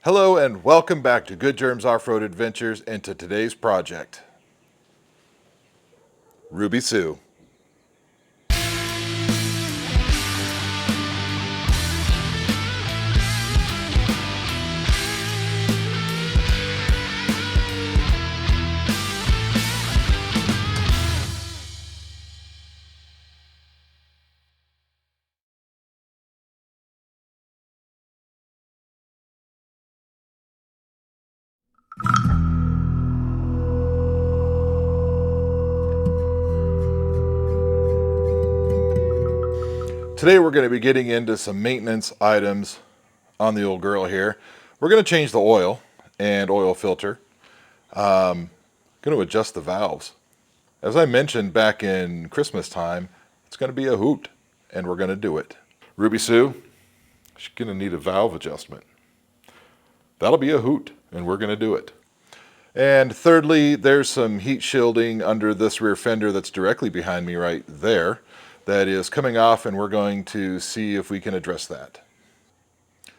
Hello and welcome back to Good Germs Off-Road Adventures and to today's project, Ruby Sue. Today we're going to be getting into some maintenance items on the old girl here. We're going to change the oil and oil filter. Going to adjust the valves. As I mentioned back in Christmas time, it's going to be a hoot and we're going to do it. Ruby Sue, she's going to need a valve adjustment. That'll be a hoot and we're going to do it. And thirdly, there's some heat shielding under this rear fender that's directly behind me right there that is coming off, and we're going to see if we can address that.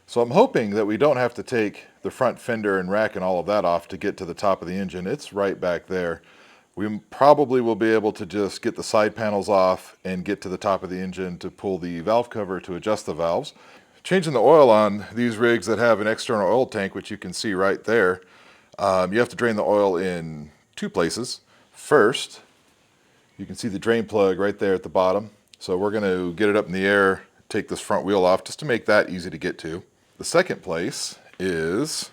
So I'm hoping that we don't have to take the front fender and rack and all of that off to get to the top of the engine. It's right back there. We probably will be able to just get the side panels off and get to the top of the engine to pull the valve cover to adjust the valves. Changing the oil on these rigs that have an external oil tank, which you can see right there, you have to drain the oil in two places. First, you can see the drain plug right there at the bottom. So we're going to get it up in the air, take this front wheel off just to make that easy to get to. The second place is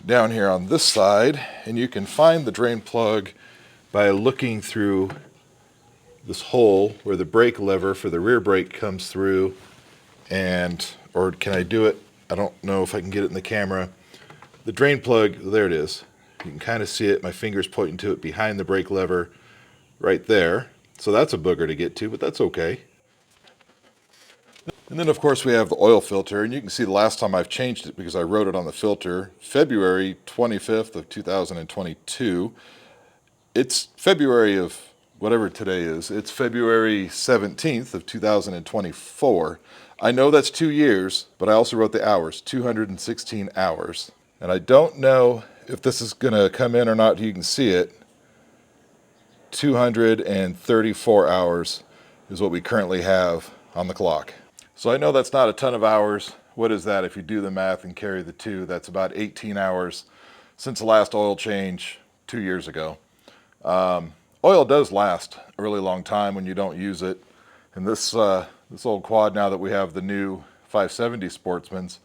down here on this side, and you can find the drain plug by looking through this hole where the brake lever for the rear brake comes through. Or can I do it? I don't know if I can get it in the camera. The drain plug, there it is. You can kind of see it. My finger's pointing to it behind the brake lever right there. So that's a booger to get to, but that's okay. And then of course we have the oil filter, and you can see the last time I've changed it because I wrote it on the filter, February 25th of 2022. It's February of whatever today is. It's February 17th of 2024. I know that's 2 years, but I also wrote the hours, 216 hours. And I don't know if this is going to come in or not. You can see it. 234 hours is what we currently have on the clock. So I know that's not a ton of hours. What is that? If you do the math and carry the 2, that's about 18 hours since the last oil change 2 years ago. Oil does last a really long time when you don't use it. And this old quad, now that we have the new 570 Sportsmans,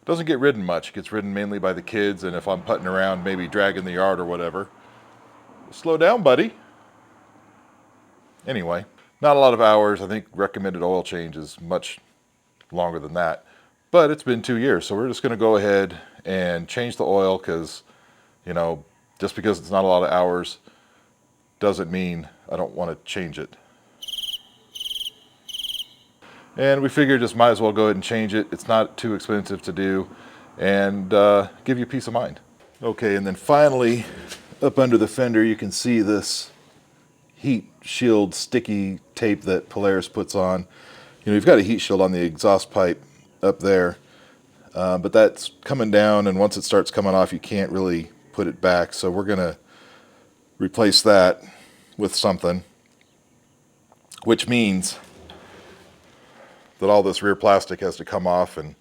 doesn't get ridden much. It gets ridden mainly by the kids, and if I'm putting around, maybe dragging the yard or whatever. Slow down, buddy. Anyway, not a lot of hours. I think recommended oil change is much longer than that. But it's been 2 years, so we're just going to go ahead and change the oil because, just because it's not a lot of hours doesn't mean I don't want to change it. And we figured just might as well go ahead and change it. It's not too expensive to do and give you peace of mind. Okay, and then finally, up under the fender, you can see this heat shield sticky tape that Polaris puts on. You've got a heat shield on the exhaust pipe up there, but that's coming down, and once it starts coming off, you can't really put it back. So we're going to replace that with something, which means that all this rear plastic has to come off, and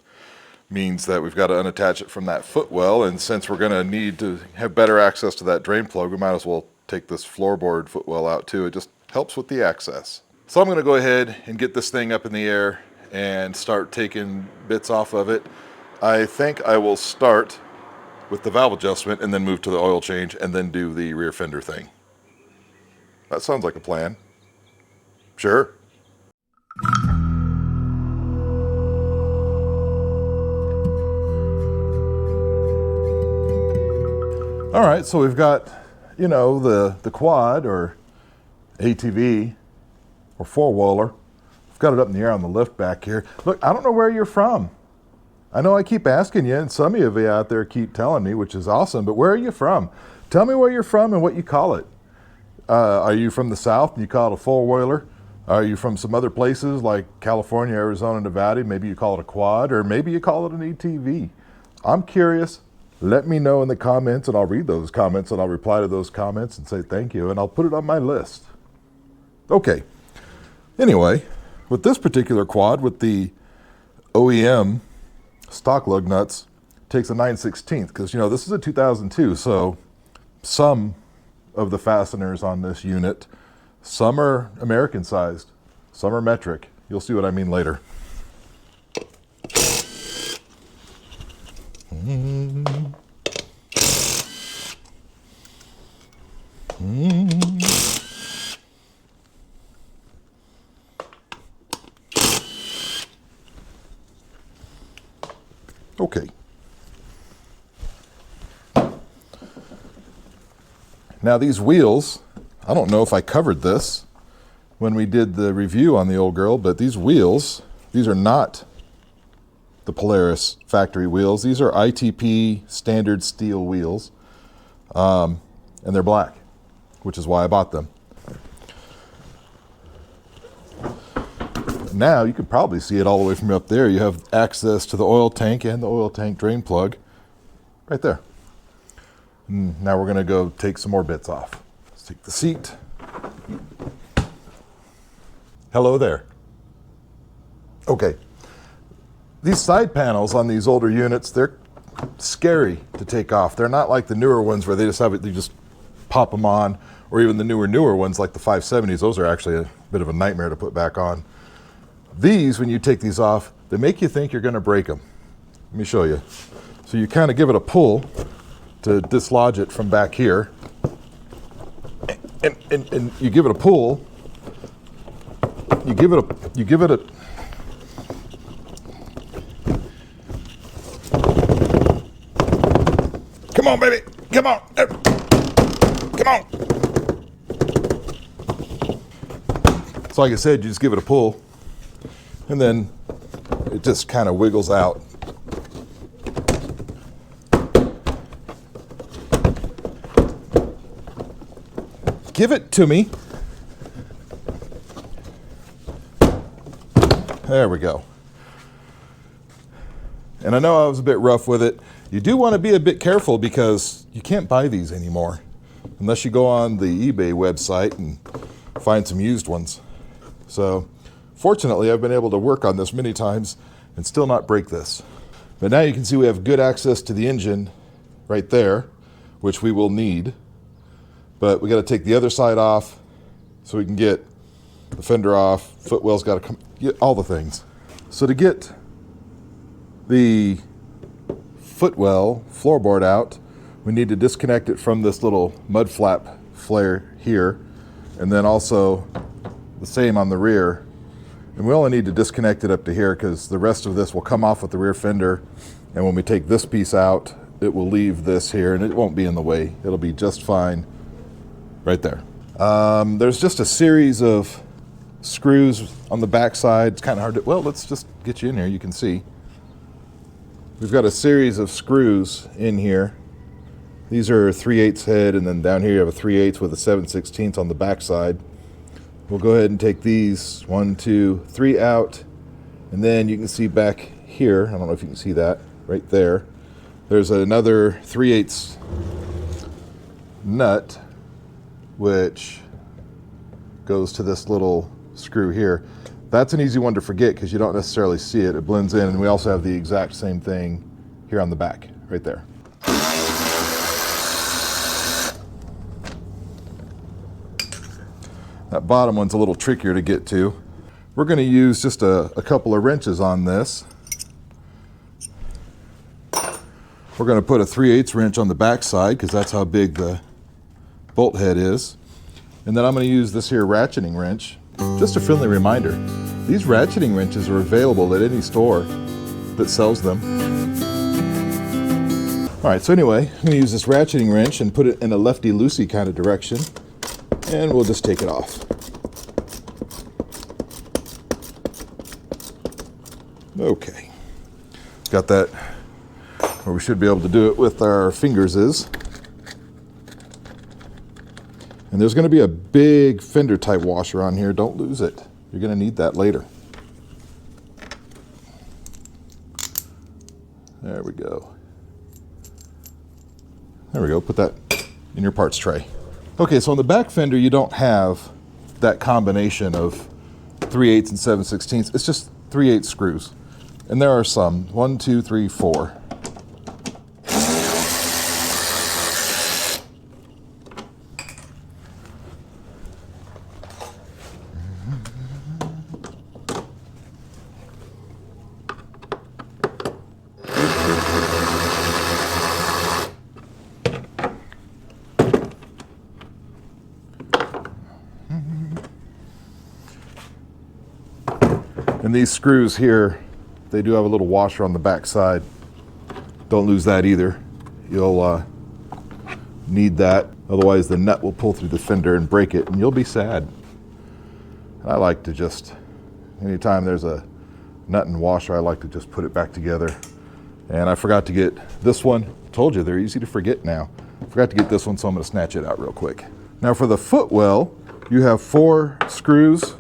means that we've got to unattach it from that footwell. And since we're going to need to have better access to that drain plug, we might as well take this floorboard footwell out too. It just helps with the access. So I'm going to go ahead and get this thing up in the air and start taking bits off of it. I think I will start with the valve adjustment and then move to the oil change and then do the rear fender thing. That sounds like a plan. Sure. All right, so we've got, the quad or ATV or four-wheeler. I've got it up in the air on the lift back here. Look, I don't know where you're from. I know I keep asking you, and some of you out there keep telling me, which is awesome, but where are you from? Tell me where you're from and what you call it. Are you from the South and you call it a four-wheeler? Are you from some other places like California, Arizona, Nevada? Maybe you call it a quad, or maybe you call it an ATV. I'm curious. Let me know in the comments, and I'll read those comments, and I'll reply to those comments and say thank you, and I'll put it on my list. Okay. Anyway, with this particular quad, with the OEM stock lug nuts, takes a 9/16, because, you know, this is a 2002, so some of the fasteners on this unit, some are American sized, some are metric. You'll see what I mean later. Okay. Now these wheels, I don't know if I covered this when we did the review on the old girl, but these wheels, these are not the Polaris factory wheels. These are ITP standard steel wheels, and they're black, which is why I bought them. Now you can probably see it all the way from up there. You have access to the oil tank and the oil tank drain plug right there. Now we're going to go take some more bits off. Let's take the seat. Hello there. Okay. These side panels on these older units, they're scary to take off. They're not like the newer ones where they just have it, you just pop them on, or even the newer ones like the 570s. Those are actually a bit of a nightmare to put back on. These, when you take these off, they make you think you're going to break them. Let me show you. So you kind of give it a pull to dislodge it from back here, and you give it a pull. You give it a. Come on, baby! Come on! Come on! So like I said, you just give it a pull, and then it just kind of wiggles out. Give it to me. There we go. And I know I was a bit rough with it. You do want to be a bit careful because you can't buy these anymore unless you go on the eBay website and find some used ones. So fortunately, I've been able to work on this many times and still not break this. But now you can see we have good access to the engine right there, which we will need. But we got to take the other side off so we can get the fender off. Footwell's got to come, all the things. So to get the footwell floorboard out, we need to disconnect it from this little mud flap flare here, and then also the same on the rear. And we only need to disconnect it up to here because the rest of this will come off with the rear fender, and when we take this piece out, it will leave this here and it won't be in the way. It'll be just fine right there. There's just a series of screws on the back side. It's kind of hard to, well, let's just get you in here. You can see we've got a series of screws in here. These are 3/8 head, and then down here you have a 3/8 with a 7/16 on the back side. We'll go ahead and take these 1, 2, 3 out, and then you can see back here, I don't know if you can see that right there, there's another 3/8 nut which goes to this little screw here. That's an easy one to forget because you don't necessarily see it. It blends in, and we also have the exact same thing here on the back, right there. That bottom one's a little trickier to get to. We're going to use just a couple of wrenches on this. We're going to put a 3/8 wrench on the back side because that's how big the bolt head is. And then I'm going to use this here ratcheting wrench. Just a friendly reminder, these ratcheting wrenches are available at any store that sells them. All right, so anyway, I'm going to use this ratcheting wrench and put it in a lefty-loosey kind of direction, and we'll just take it off. Okay, got that where we should be able to do it with our fingers is. And there's going to be a big fender type washer on here. Don't lose it. You're going to need that later. There we go. There we go, put that in your parts tray. Okay, so on the back fender, you don't have that combination of 3/8 and 7/16. It's just 3/8 screws. And there are some, 1, 2, 3, 4. And these screws here, they do have a little washer on the back side. Don't lose that either. You'll need that. Otherwise the nut will pull through the fender and break it, and you'll be sad. I like to just, anytime there's a nut and washer, I like to just put it back together. And I forgot to get this one. Told you, they're easy to forget now. Forgot to get this one, so I'm gonna snatch it out real quick. Now for the footwell, you have 4 screws.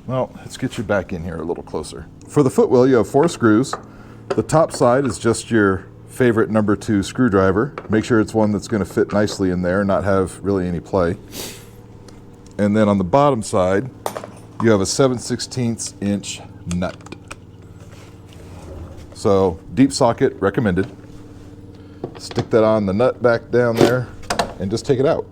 Well, let's get you back in here a little closer. For the footwell, you have 4 screws. The top side is just your favorite number 2 screwdriver. Make sure it's one that's going to fit nicely in there, not have really any play. And then on the bottom side, you have a 7/16 inch nut. So deep socket recommended. Stick that on the nut back down there and just take it out.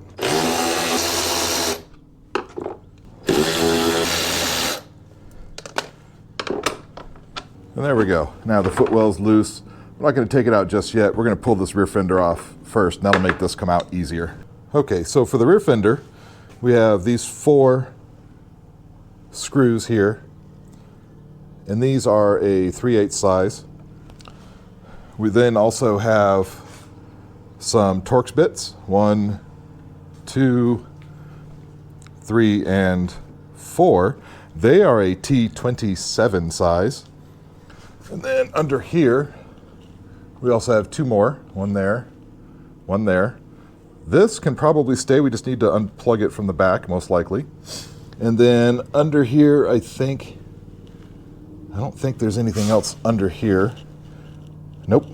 And there we go. Now the footwell's loose. We're not going to take it out just yet. We're going to pull this rear fender off first, and that'll make this come out easier. Okay, so for the rear fender, we have these 4 screws here, and these are a 3/8 size. We then also have some Torx bits, 1, 2, 3, and 4. They are a T27 size. And then under here, we also have 2 more, one there, one there. This can probably stay, we just need to unplug it from the back, most likely. And then under here, I don't think there's anything else under here. Nope,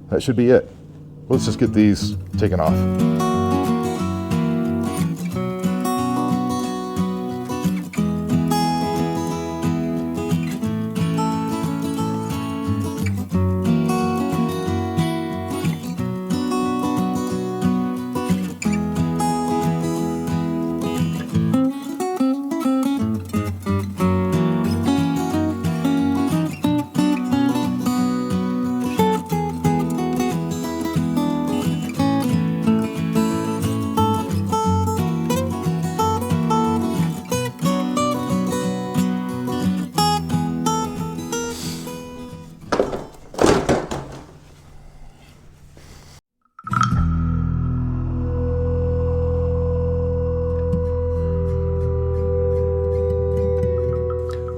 that should be it. Let's just get these taken off.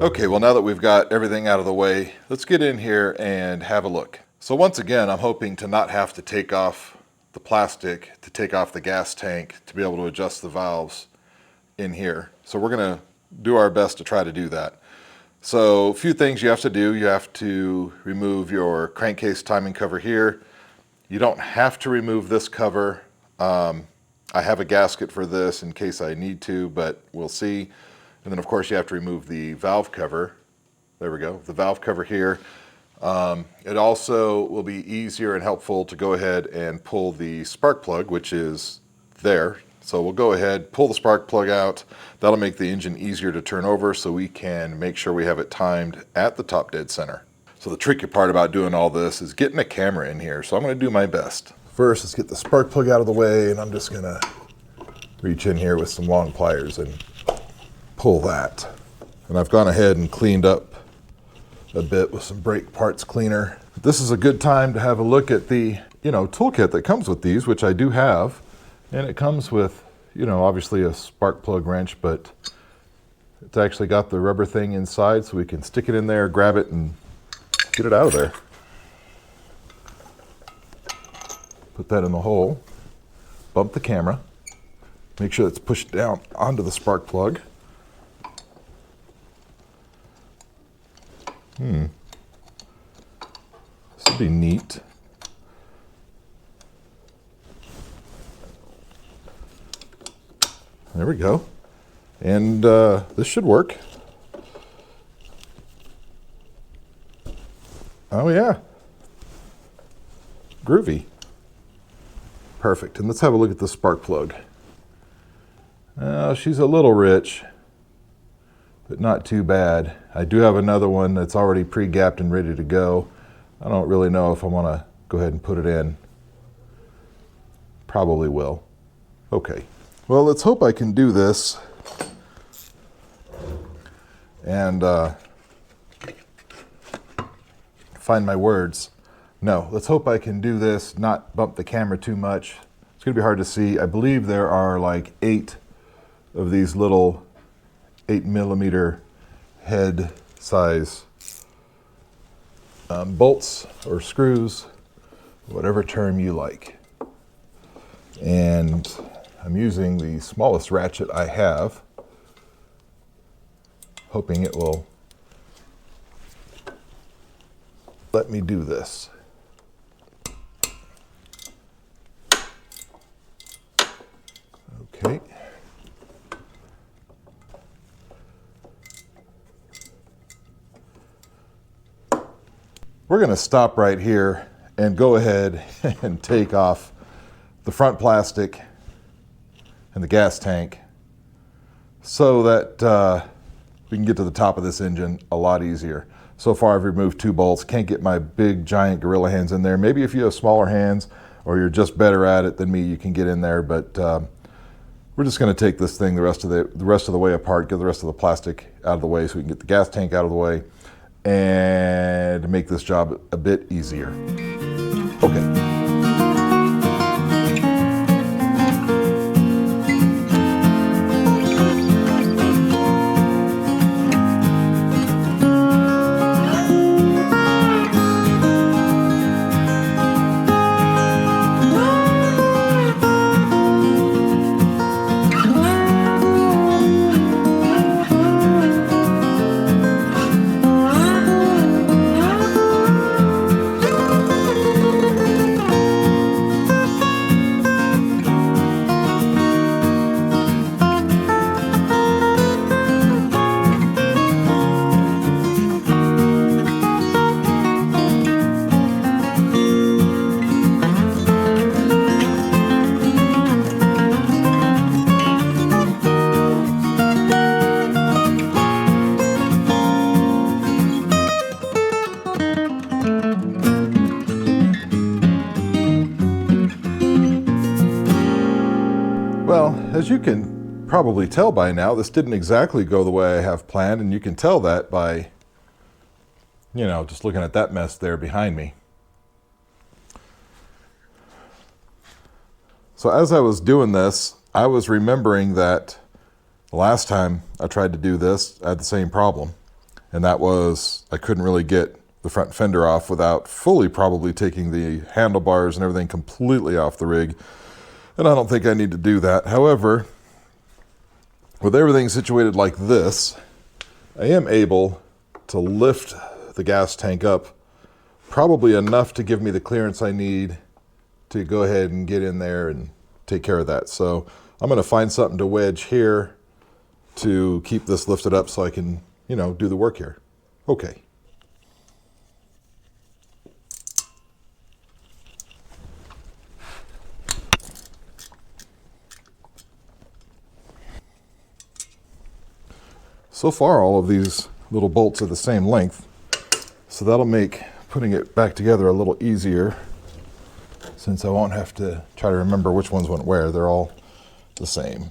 Okay, well now that we've got everything out of the way, let's get in here and have a look. So once again, I'm hoping to not have to take off the plastic, to take off the gas tank, to be able to adjust the valves in here. So we're gonna do our best to try to do that. So a few things you have to do. You have to remove your crankcase timing cover here. You don't have to remove this cover. I have a gasket for this in case I need to, but we'll see. And then of course you have to remove the valve cover. There we go, the valve cover here. It also will be easier and helpful to go ahead and pull the spark plug, which is there. So we'll go ahead, pull the spark plug out. That'll make the engine easier to turn over so we can make sure we have it timed at the top dead center. So the tricky part about doing all this is getting a camera in here. So I'm gonna do my best. First, let's get the spark plug out of the way, and I'm just gonna reach in here with some long pliers and pull that. And I've gone ahead and cleaned up a bit with some brake parts cleaner. This is a good time to have a look at the, toolkit that comes with these, which I do have. And it comes with, obviously a spark plug wrench, but it's actually got the rubber thing inside so we can stick it in there, grab it, and get it out of there. Put that in the hole, bump the camera, make sure it's pushed down onto the spark plug. This would be neat. There we go. And this should work. Oh yeah. Groovy. Perfect. And let's have a look at the spark plug. She's a little rich, but not too bad. I do have another one that's already pre-gapped and ready to go. I don't really know if I want to go ahead and put it in. Probably will. Okay. Well, let's hope I can do this. And find my words. No, let's hope I can do this, not bump the camera too much. It's going to be hard to see. I believe there are like 8 of these little 8mm head size bolts or screws, whatever term you like. And I'm using the smallest ratchet I have, hoping it will let me do this. Okay. We're going to stop right here and go ahead and take off the front plastic and the gas tank so that we can get to the top of this engine a lot easier. So far I've removed 2 bolts, can't get my big giant gorilla hands in there. Maybe if you have smaller hands or you're just better at it than me, you can get in there, but we're just going to take this thing the rest of the way apart, get the rest of the plastic out of the way so we can get the gas tank out of the way and make this job a bit easier. Okay. Well, as you can probably tell by now, this didn't exactly go the way I have planned, and you can tell that by, you know, just looking at that mess there behind me. So as I was doing this, I was remembering that the last time I tried to do this, I had the same problem, and that was I couldn't really get the front fender off without fully probably taking the handlebars and everything completely off the rig. And I don't think I need to do that. However, with everything situated like this, I am able to lift the gas tank up probably enough to give me the clearance I need to go ahead and get in there and take care of that. So I'm going to find something to wedge here to keep this lifted up so I can, you know, do the work here. Okay. So far, all of these little bolts are the same length, so that'll make putting it back together a little easier, since I won't have to try to remember which ones went where. They're all the same.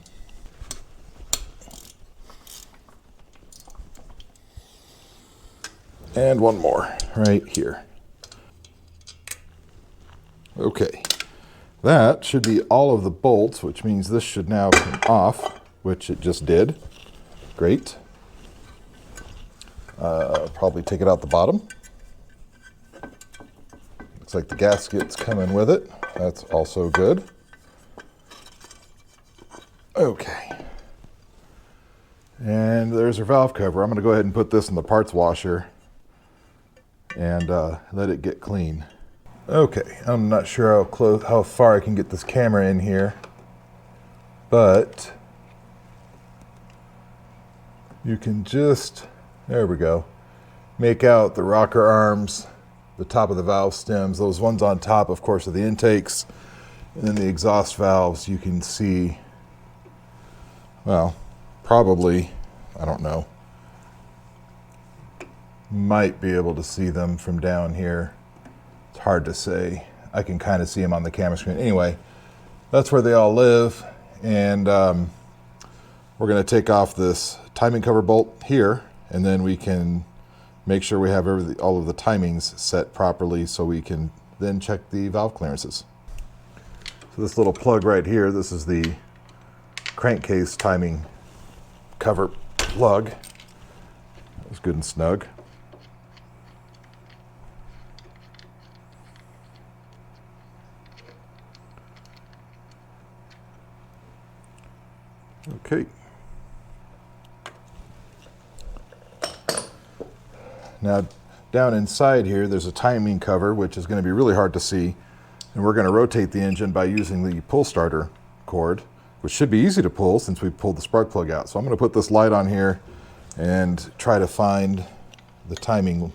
And one more right here. Okay, that should be all of the bolts, which means this should now come off, which it just did. Great. Probably take it out the bottom. Looks like the gasket's coming with it. That's also good. Okay. And there's our valve cover. I'm going to go ahead and put this in the parts washer and let it get clean. Okay, I'm not sure how far I can get this camera in here, but you can just, there we go, make out the rocker arms, the top of the valve stems. Those ones on top, of course, are the intakes. And then the exhaust valves, you can see, well, probably, I don't know, might be able to see them from down here. It's hard to say. I can kind of see them on the camera screen. Anyway, that's where they all live. And we're going to take off this timing cover bolt here, and then we can make sure we have all of the timings set properly so we can then check the valve clearances. So this little plug right here, this is the crankcase timing cover plug. It's good and snug. Okay. Now down inside here there's a timing cover, which is going to be really hard to see, and we're going to rotate the engine by using the pull starter cord, which should be easy to pull since we pulled the spark plug out. So I'm going to put this light on here and try to find the timing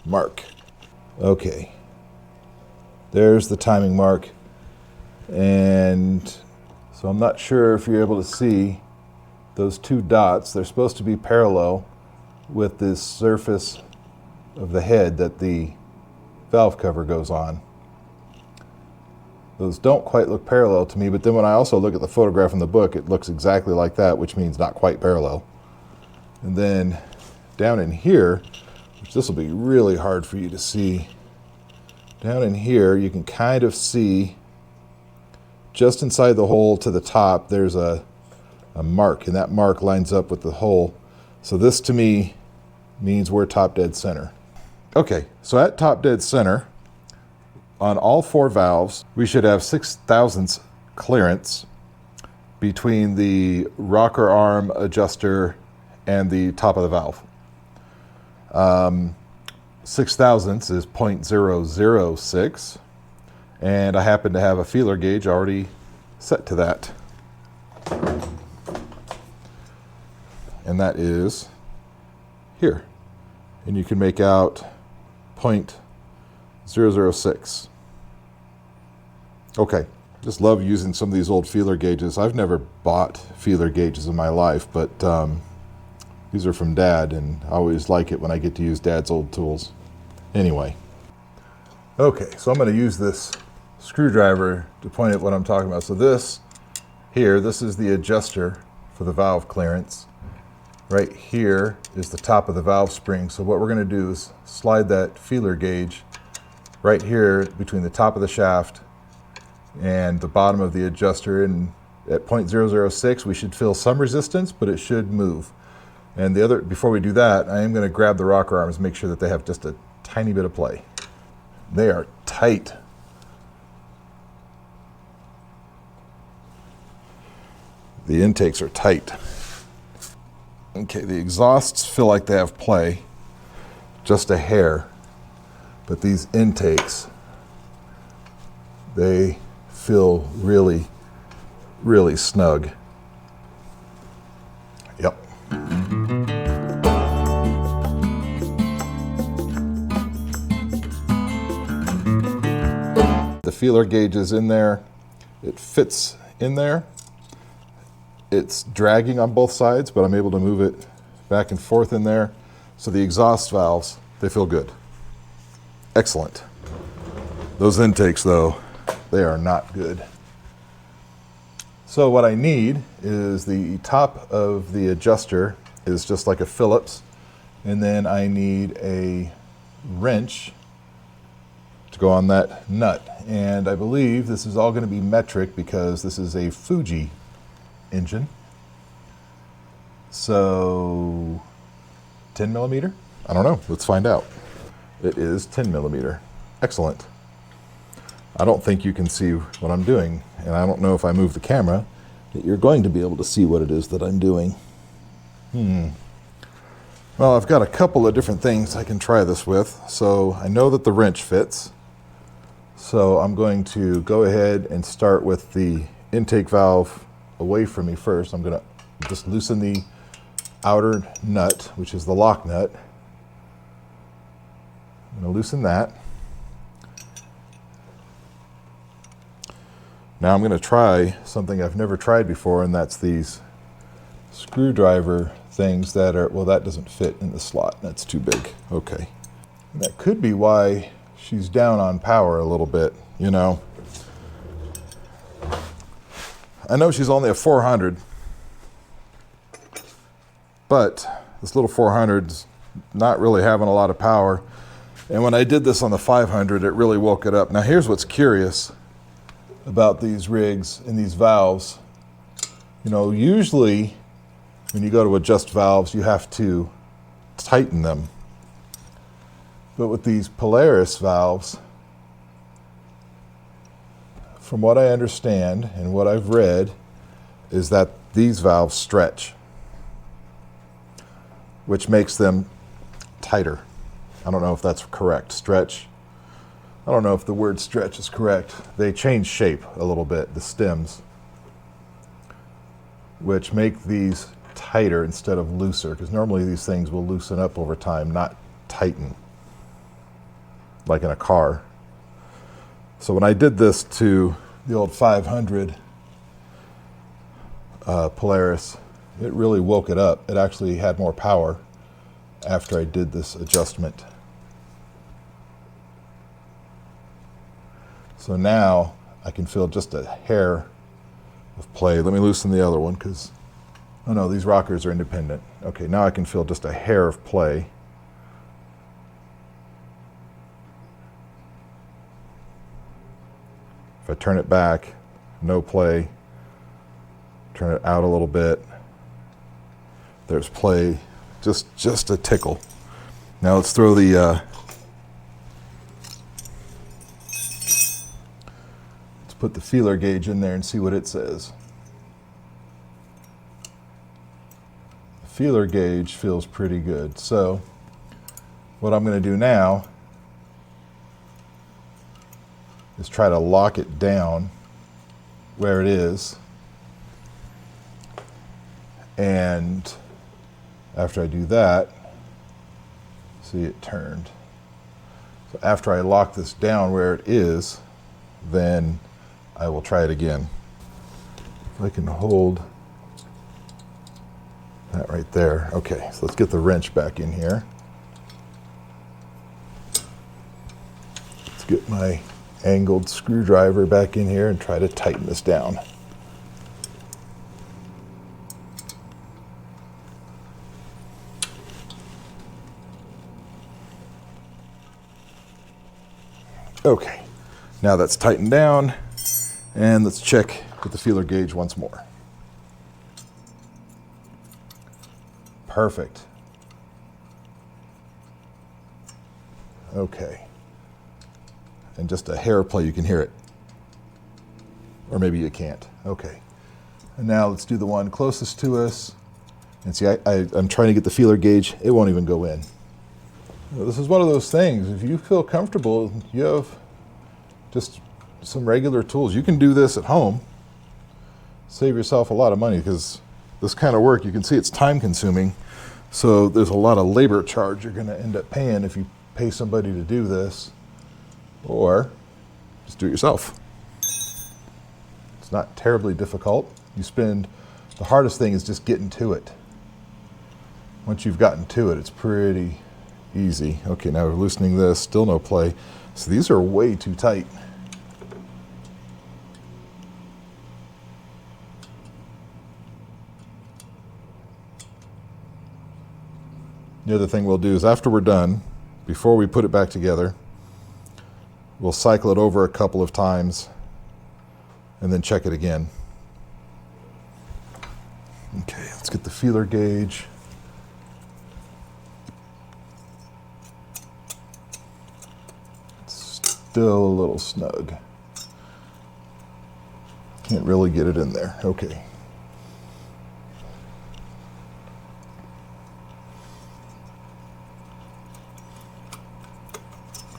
mark. Okay, there's the timing mark, and so I'm not sure if you're able to see those two dots. They're supposed to be parallel with this surface of the head that the valve cover goes on. Those don't quite look parallel to me, but then when I also look at the photograph in the book, it looks exactly like that, which means not quite parallel. And then down in here, which this will be really hard for you to see, down in here you can kind of see just inside the hole to the top, there's a mark, and that mark lines up with the hole. So this to me means we're top dead center. Okay, so at top dead center, on all four valves, we should have 0.006 clearance between the rocker arm adjuster and the top of the valve. 0.006 is 0.006. And I happen to have a feeler gauge already set to that. And that is here. And you can make out 0.006. Okay, just love using some of these old feeler gauges. I've never bought feeler gauges in my life, but these are from Dad, and I always like it when I get to use Dad's old tools. Anyway. Okay, so I'm going to use this screwdriver to point at what I'm talking about. So this here, this is the adjuster for the valve clearance. Right here is the top of the valve spring. So what we're going to do is slide that feeler gauge right here between the top of the shaft and the bottom of the adjuster, and at 0.006 we should feel some resistance, but it should move. And the other, before we do that, I am going to grab the rocker arms, make sure that they have just a tiny bit of play. They are tight. The intakes are tight. Okay, the exhausts feel like they have play, just a hair, but these intakes, they feel really, really snug. Yep. The feeler gauge is in there. It fits in there. It's dragging on both sides, but I'm able to move it back and forth in there. So the exhaust valves, they feel good. Excellent. Those intakes, though, they are not good. So what I need is the top of the adjuster is just like a Phillips, and then I need a wrench to go on that nut. And I believe this is all going to be metric because this is a Fuji engine. So 10 millimeter? I don't know. Let's find out. It is 10 millimeter. Excellent. I don't think you can see what I'm doing, and I don't know if I move the camera that you're going to be able to see what it is that I'm doing. Well, I've got a couple of different things I can try this with. So I know that the wrench fits. So I'm going to go ahead and start with the intake valve away from me first. I'm going to just loosen the outer nut, which is the lock nut. I'm going to loosen that. Now I'm going to try something I've never tried before, and that's these screwdriver things that are, well, that doesn't fit in the slot. That's too big. Okay. And that could be why she's down on power a little bit, you know. I know she's only a 400, but this little 400's not really having a lot of power. And when I did this on the 500, it really woke it up. Now here's what's curious about these rigs and these valves. You know, usually when you go to adjust valves, you have to tighten them. But with these Polaris valves, from what I understand and what I've read, is that these valves stretch, which makes them tighter. I don't know if that's correct. Stretch. I don't know if the word stretch is correct. They change shape a little bit, the stems, which make these tighter instead of looser, because normally these things will loosen up over time, not tighten, like in a car. So when I did this to the old 500 Polaris, it really woke it up. It actually had more power after I did this adjustment. So now I can feel just a hair of play. Let me loosen the other one because, oh no, these rockers are independent. Okay, now I can feel just a hair of play. If I turn it back, no play. Turn it out a little bit. There's play, just a tickle. Now let's throw the, let's put the feeler gauge in there and see what it says. The feeler gauge feels pretty good. So what I'm going to do now is try to lock it down where it is. And after I do that, see, it turned. So after I lock this down where it is, then I will try it again. If I can hold that right there. Okay, so let's get the wrench back in here. Let's get my angled screwdriver back in here and try to tighten this down. Okay, now that's tightened down, and let's check with the feeler gauge once more. Perfect. Okay. And just a hair play, you can hear it. Or maybe you can't. Okay. And now let's do the one closest to us. And see, I'm trying to get the feeler gauge. It won't even go in. This is one of those things. If you feel comfortable, you have just some regular tools. You can do this at home. Save yourself a lot of money, because this kind of work, you can see it's time consuming. So there's a lot of labor charge you're going to end up paying if you pay somebody to do this. Or just do it yourself. It's not terribly difficult. The hardest thing is just getting to it. Once you've gotten to it, it's pretty easy. Okay, now we're loosening this, still no play. So these are way too tight. The other thing we'll do is after we're done, before we put it back together, we'll cycle it over a couple of times and then check it again. Okay, let's get the feeler gauge. It's still a little snug. Can't really get it in there. Okay.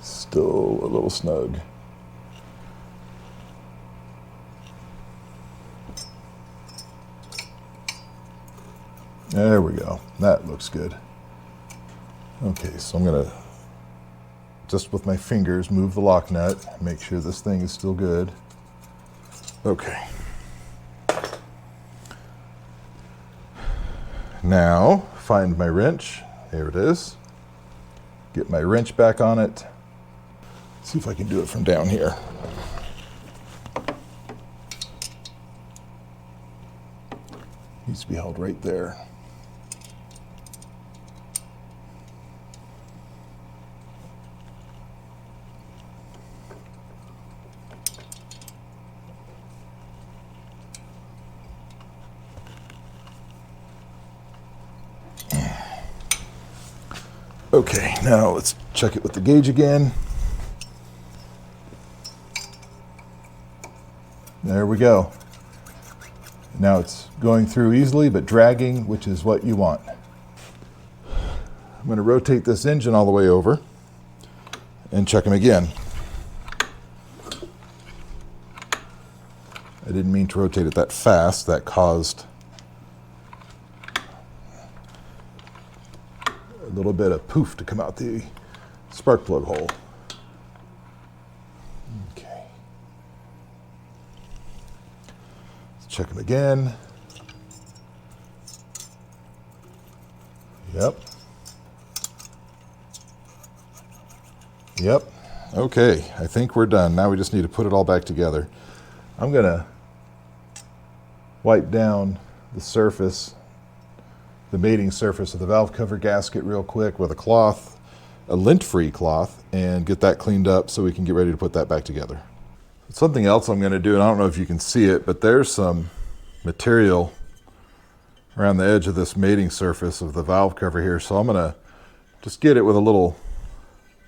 Still a little snug. There we go. That looks good. Okay, so I'm gonna, just with my fingers, move the lock nut, make sure this thing is still good. Okay. Now, find my wrench. There it is. Get my wrench back on it. See if I can do it from down here. Needs to be held right there. Okay, now let's check it with the gauge again. There we go. Now it's going through easily, but dragging, which is what you want. I'm going to rotate this engine all the way over and check them again. I didn't mean to rotate it that fast. That caused a little bit of poof to come out the spark plug hole. Okay. Let's check them again. Yep. Yep. Okay, I think we're done. Now we just need to put it all back together. I'm gonna wipe down the surface, the mating surface of the valve cover gasket real quick with a cloth, a lint-free cloth, and get that cleaned up so we can get ready to put that back together. Something else I'm going to do, and I don't know if you can see it, but there's some material around the edge of this mating surface of the valve cover here, so I'm going to just get it with a little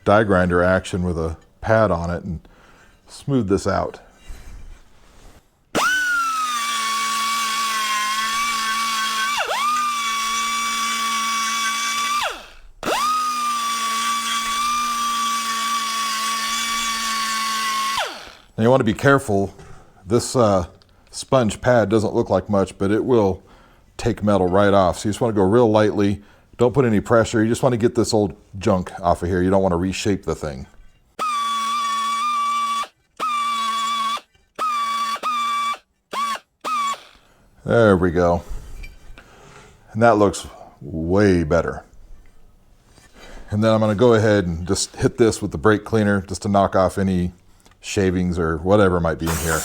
die grinder action with a pad on it and smooth this out. Now you want to be careful. This sponge pad doesn't look like much, but it will take metal right off. So you just want to go real lightly. Don't put any pressure. You just want to get this old junk off of here. You don't want to reshape the thing. There we go. And that looks way better. And then I'm going to go ahead and just hit this with the brake cleaner just to knock off any shavings or whatever might be in here.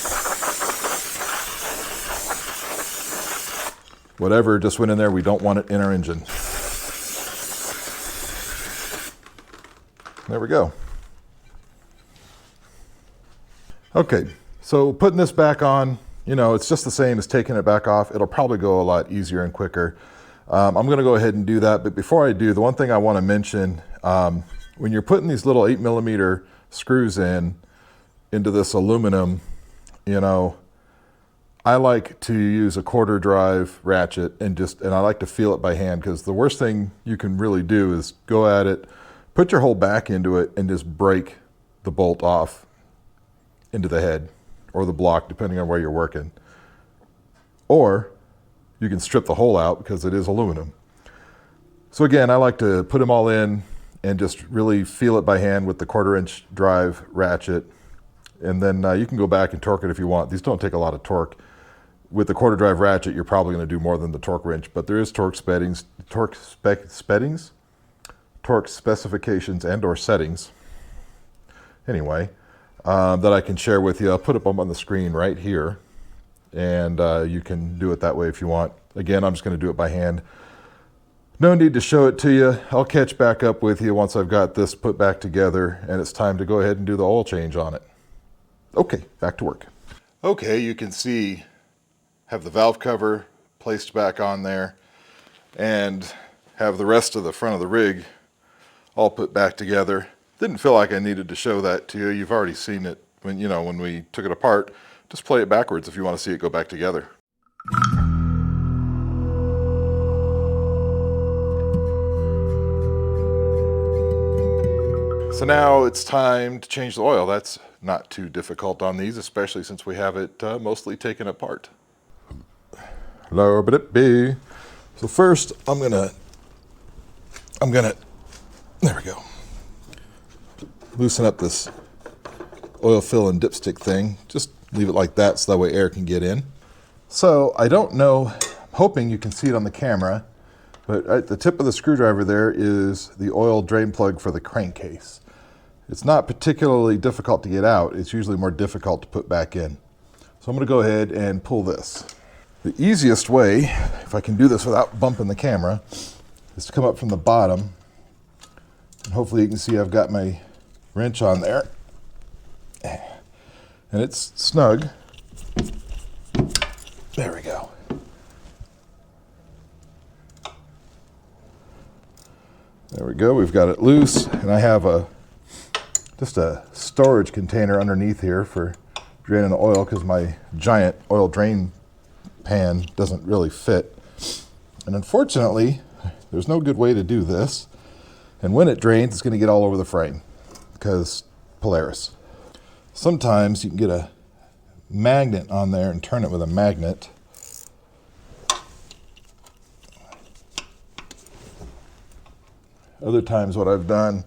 Whatever just went in there, we don't want it in our engine. There we go. Okay, so putting this back on, you know, it's just the same as taking it back off. It'll probably go a lot easier and quicker. I'm going to go ahead and do that, but before I do, the one thing I want to mention, when you're putting these little 8mm screws into this aluminum, you know, I like to use a quarter drive ratchet and I like to feel it by hand, because the worst thing you can really do is go at it, put your whole back into it, and just break the bolt off into the head or the block, depending on where you're working. Or you can strip the hole out because it is aluminum. So again, I like to put them all in and just really feel it by hand with the 1/4-inch drive ratchet. And then you can go back and torque it if you want. These don't take a lot of torque. With the 1/4 drive ratchet, you're probably going to do more than the torque wrench, but there is torque specifications and or settings, anyway, that I can share with you. I'll put them on the screen right here, and you can do it that way if you want. Again, I'm just going to do it by hand. No need to show it to you. I'll catch back up with you once I've got this put back together, and it's time to go ahead and do the oil change on it. Okay, back to work. Okay, you can see, have the valve cover placed back on there and have the rest of the front of the rig all put back together. Didn't feel like I needed to show that to you. You've already seen it when, you know, when we took it apart. Just play it backwards if you want to see it go back together. So now it's time to change the oil. That's not too difficult on these, especially since we have it mostly taken apart. So first, I'm gonna, there we go, loosen up this oil fill and dipstick thing. Just leave it like that so that way air can get in. So I don't know, I'm hoping you can see it on the camera, but at the tip of the screwdriver there is the oil drain plug for the crankcase. It's not particularly difficult to get out. It's usually more difficult to put back in. So I'm going to go ahead and pull this. The easiest way, if I can do this without bumping the camera, is to come up from the bottom. And hopefully you can see I've got my wrench on there. And it's snug. There we go. There we go. We've got it loose. And I have just a storage container underneath here for draining the oil because my giant oil drain pan doesn't really fit. And unfortunately, there's no good way to do this. And when it drains, it's going to get all over the frame because Polaris. Sometimes you can get a magnet on there and turn it with a magnet. Other times what I've done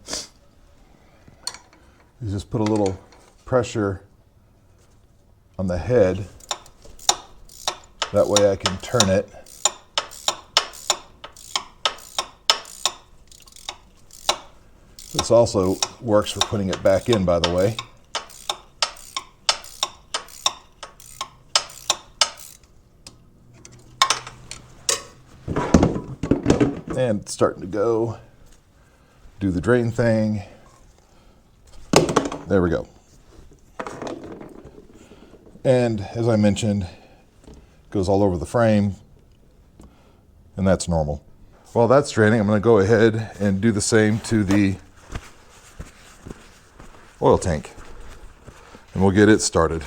is just put a little pressure on the head. That way I can turn it. This also works for putting it back in, by the way. And it's starting to go. Do the drain thing. There we go. And as I mentioned, it goes all over the frame, and that's normal. While that's draining, I'm going to go ahead and do the same to the oil tank, and we'll get it started.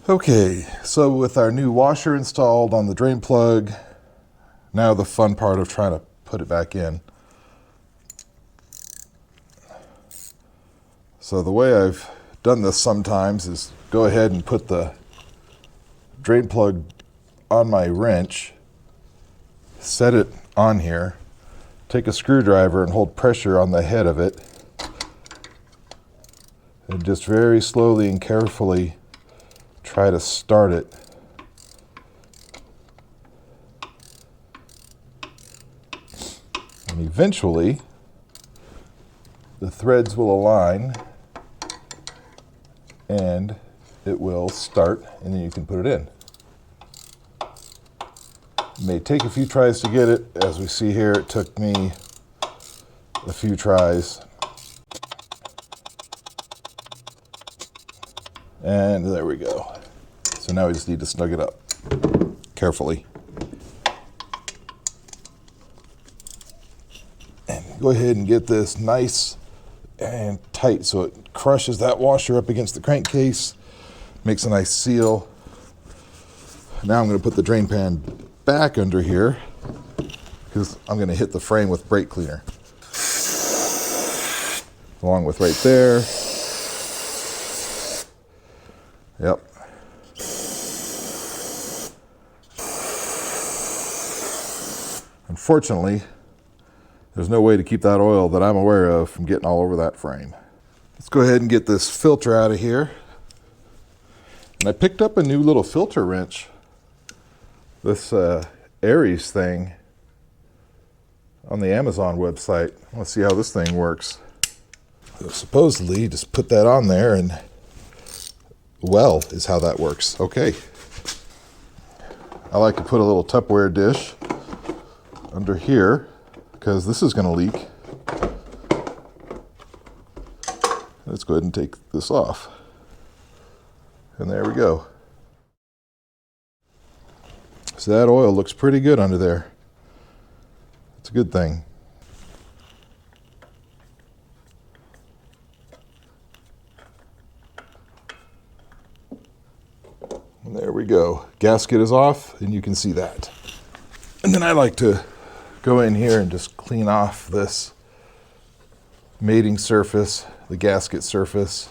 Okay, so with our new washer installed on the drain plug, now the fun part of trying to put it back in. So the way I've done this sometimes is go ahead and put the drain plug on my wrench, set it on here, take a screwdriver and hold pressure on the head of it, and just very slowly and carefully try to start it. And eventually, the threads will align and it will start, and then you can put it in. It may take a few tries to get it. As we see here, it took me a few tries. And there we go. So now we just need to snug it up carefully. And go ahead and get this nice and tight so it crushes that washer up against the crankcase, makes a nice seal. Now I'm going to put the drain pan back under here because I'm going to hit the frame with brake cleaner. Along with right there. Yep. Unfortunately, there's no way to keep that oil that I'm aware of from getting all over that frame. Let's go ahead and get this filter out of here. And I picked up a new little filter wrench. This Aries thing on the Amazon website. Let's see how this thing works. So supposedly, you just put that on there and well is how that works. Okay. I like to put a little Tupperware dish under here because this is going to leak. Let's go ahead and take this off. And there we go. So that oil looks pretty good under there. It's a good thing. And there we go. Gasket is off, and you can see that. And then I like to go in here and just clean off this mating surface, the gasket surface.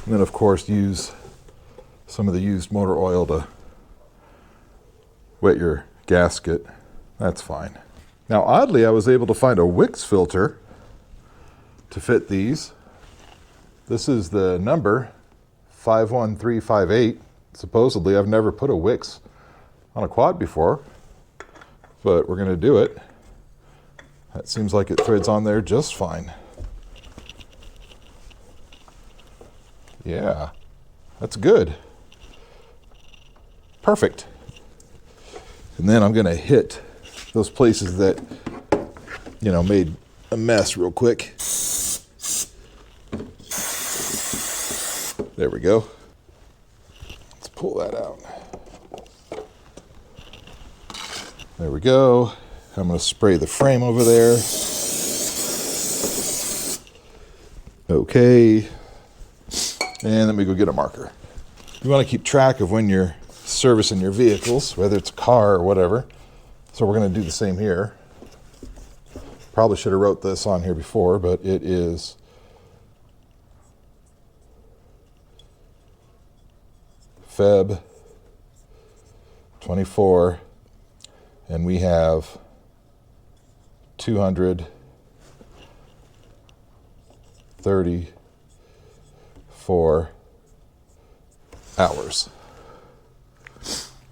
And then of course use some of the used motor oil to wet your gasket. That's fine. Now oddly, I was able to find a Wix filter to fit these. This is the number 51358. Supposedly I've never put a Wix on a quad before, but we're going to do it. That seems like it threads on there just fine. Yeah, that's good. Perfect. And then I'm going to hit those places that, you know, made a mess real quick. There we go. Let's pull that out. There we go. I'm going to spray the frame over there. Okay. And let me go get a marker. You want to keep track of when you're servicing your vehicles, whether it's a car or whatever. So we're going to do the same here. Probably should have wrote this on here before, but it is Feb 24, and we have 234 hours.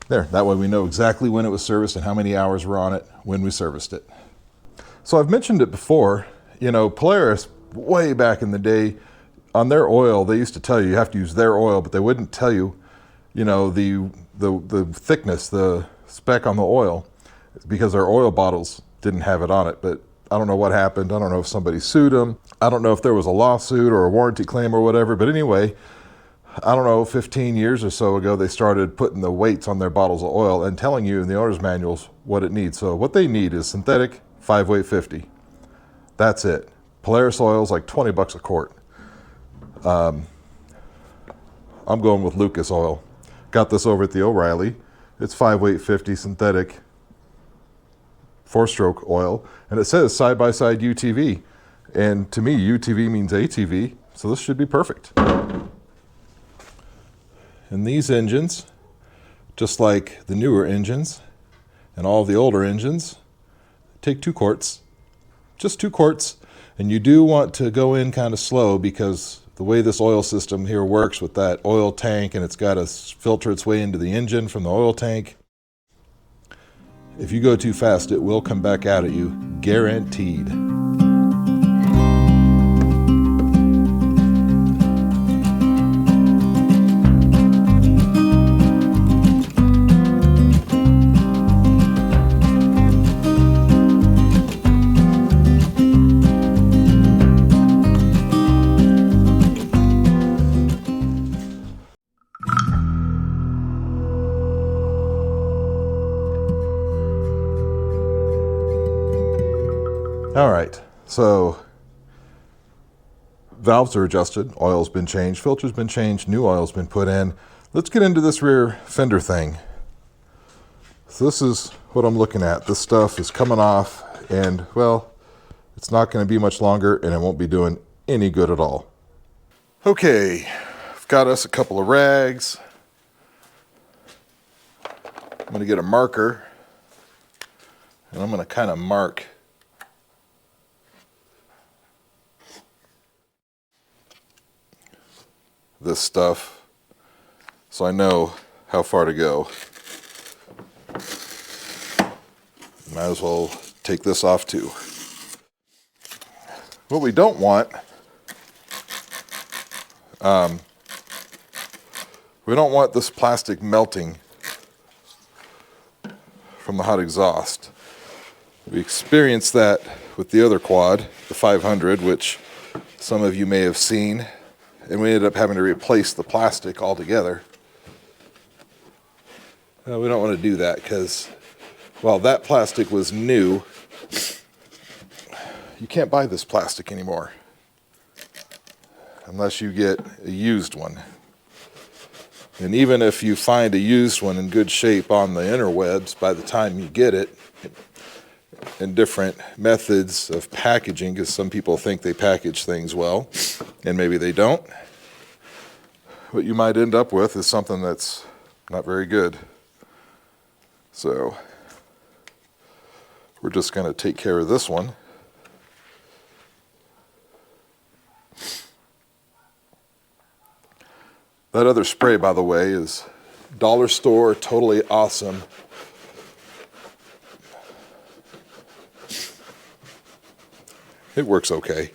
There, that way we know exactly when it was serviced and how many hours were on it when we serviced it. So I've mentioned it before, you know, Polaris, way back in the day, on their oil, they used to tell you have to use their oil, but they wouldn't tell you, you know, the thickness, the spec on the oil, because our oil bottles didn't have it on it. But I don't know what happened. I don't know if somebody sued them. I don't know if there was a lawsuit or a warranty claim or whatever. But anyway, I don't know, 15 years or so ago, they started putting the weights on their bottles of oil and telling you in the owner's manuals what it needs. So what they need is synthetic 5-weight 50. That's it. Polaris oil is like 20 bucks a quart. I'm going with Lucas oil. Got this over at the O'Reilly. It's 5-weight 50 synthetic 4-stroke oil, and it says side-by-side UTV. And to me, UTV means ATV, so this should be perfect. And these engines, just like the newer engines and all the older engines, take 2 quarts, just 2 quarts. And you do want to go in kind of slow, because the way this oil system here works with that oil tank, and it's got to filter its way into the engine from the oil tank. If you go too fast, it will come back out at you, guaranteed. All right, so valves are adjusted, oil's been changed, filter's been changed, new oil's been put in. Let's get into this rear fender thing. So this is what I'm looking at. This stuff is coming off, and well, it's not going to be much longer, and it won't be doing any good at all. Okay, I've got us a couple of rags. I'm going to get a marker, and I'm going to kind of mark this stuff so I know how far to go. Might as well take this off too. What we don't want, we don't want this plastic melting from the hot exhaust. We experienced that with the other quad, the 500, which some of you may have seen. And we ended up having to replace the plastic altogether. We don't want to do that because, while that plastic was new, you can't buy this plastic anymore unless you get a used one. And even if you find a used one in good shape on the interwebs, by the time you get it, and different methods of packaging, because some people think they package things well, and maybe they don't. What you might end up with is something that's not very good. So we're just going to take care of this one. That other spray, by the way, is dollar store, totally awesome. It works okay.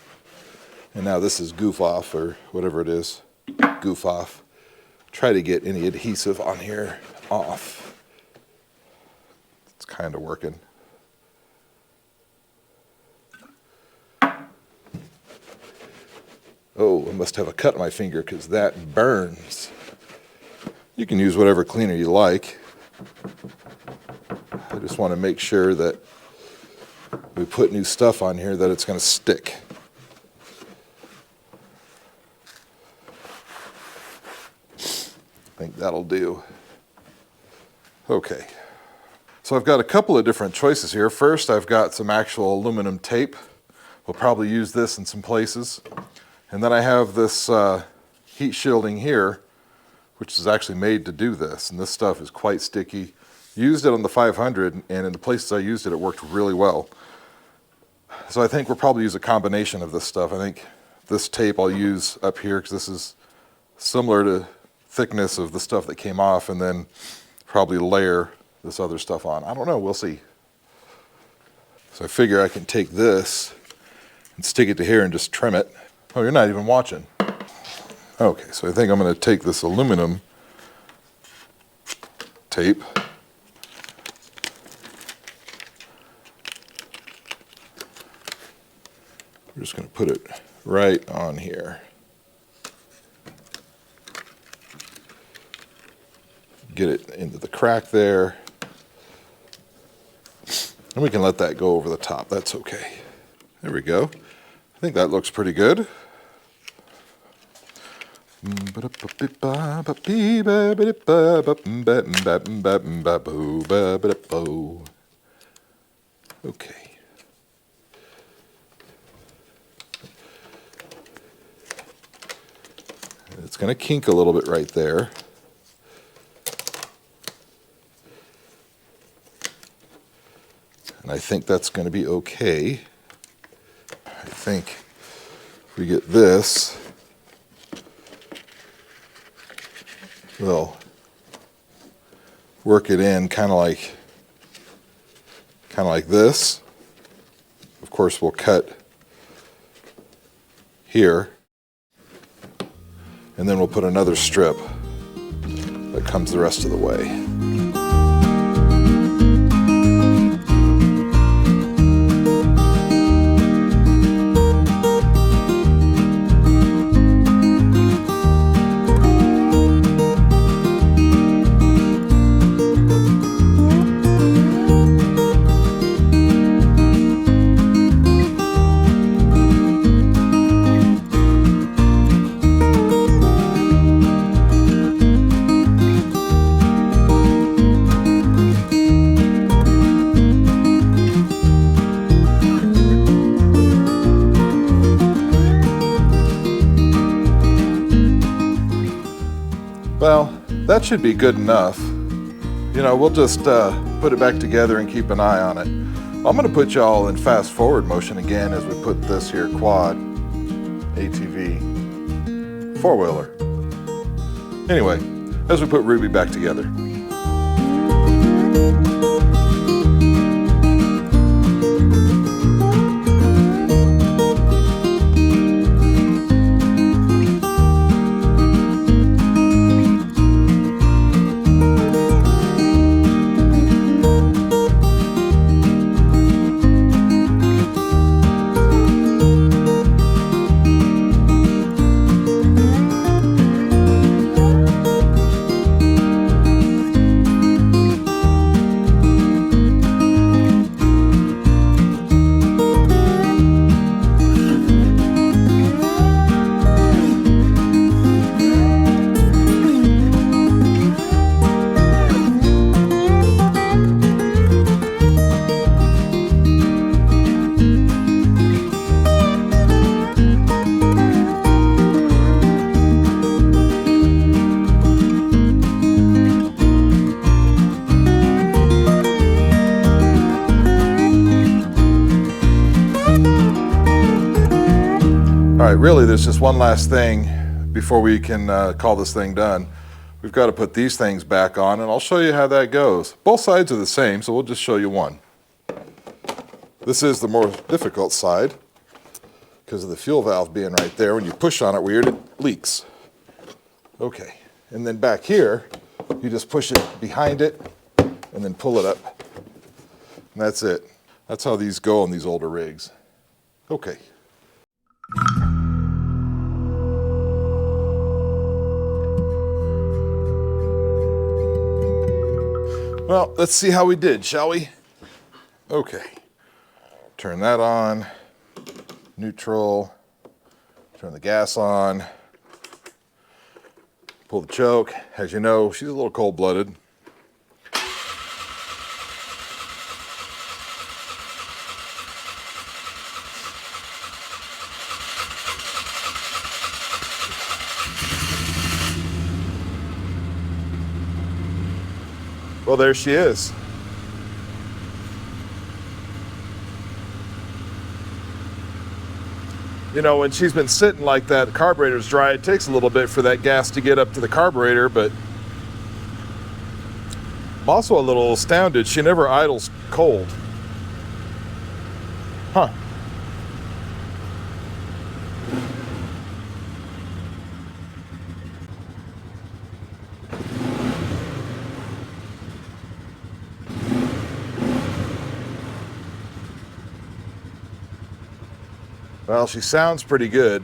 And now this is Goof Off, or whatever it is. Goof Off. Try to get any adhesive on here off. It's kind of working. Oh, I must have a cut on my finger because that burns. You can use whatever cleaner you like. I just want to make sure that we put new stuff on here that it's going to stick. I think that'll do. Okay. So I've got a couple of different choices here. First, I've got some actual aluminum tape. We'll probably use this in some places. And then I have this heat shielding here, which is actually made to do this. And this stuff is quite sticky. Used it on the 500, and in the places I used it, it worked really well. So I think we'll probably use a combination of this stuff. I think this tape I'll use up here because this is similar to thickness of the stuff that came off, and then probably layer this other stuff on. I don't know, we'll see. So I figure I can take this and stick it to here and just trim it. Oh, you're not even watching. Okay, so I think I'm going to take this aluminum tape. We're just going to put it right on here. Get it into the crack there. And we can let that go over the top. That's okay. There we go. I think that looks pretty good. Okay. It's going to kink a little bit right there. And I think that's going to be okay. I think if we get this, we'll work it in kind of like this. Of course, we'll cut here, and then we'll put another strip that comes the rest of the way. Well, that should be good enough. You know, we'll just put it back together and keep an eye on it. I'm going to put y'all in fast forward motion again as we put this here quad ATV four-wheeler. Anyway, as we put Ruby back together. All right, really, there's just one last thing before we can call this thing done. We've got to put these things back on, and I'll show you how that goes. Both sides are the same, so we'll just show you one. This is the more difficult side because of the fuel valve being right there. When you push on it weird, it leaks. Okay, and then back here, you just push it behind it and then pull it up. And that's it. That's how these go on these older rigs. Okay. Well, let's see how we did, shall we? Okay. Turn that on. Neutral. Turn the gas on. Pull the choke. As you know, she's a little cold-blooded. Well, there she is. You know, when she's been sitting like that, the carburetor's dry, it takes a little bit for that gas to get up to the carburetor, but I'm also a little astounded. She never idles cold. Huh. Well, she sounds pretty good.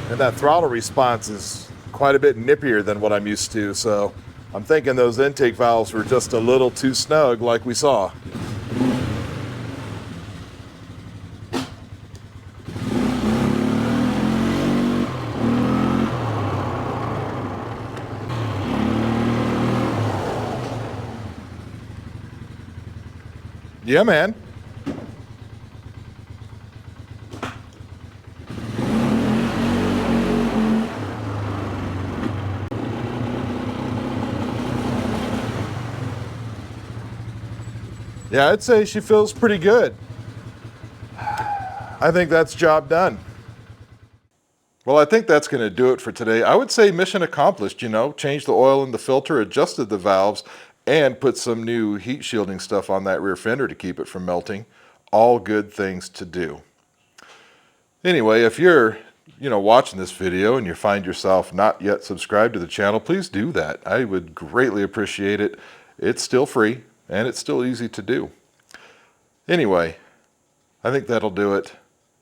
And that throttle response is quite a bit nippier than what I'm used to, so I'm thinking those intake valves were just a little too snug like we saw. Yeah, man. Yeah, I'd say she feels pretty good. I think that's job done. Well, I think that's going to do it for today. I would say mission accomplished, you know, changed the oil in the filter, adjusted the valves, and put some new heat shielding stuff on that rear fender to keep it from melting. All good things to do. Anyway, if you're, watching this video and you find yourself not yet subscribed to the channel, please do that. I would greatly appreciate it. It's still free and it's still easy to do. Anyway, I think that'll do it.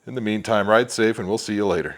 In the meantime, ride safe and we'll see you later.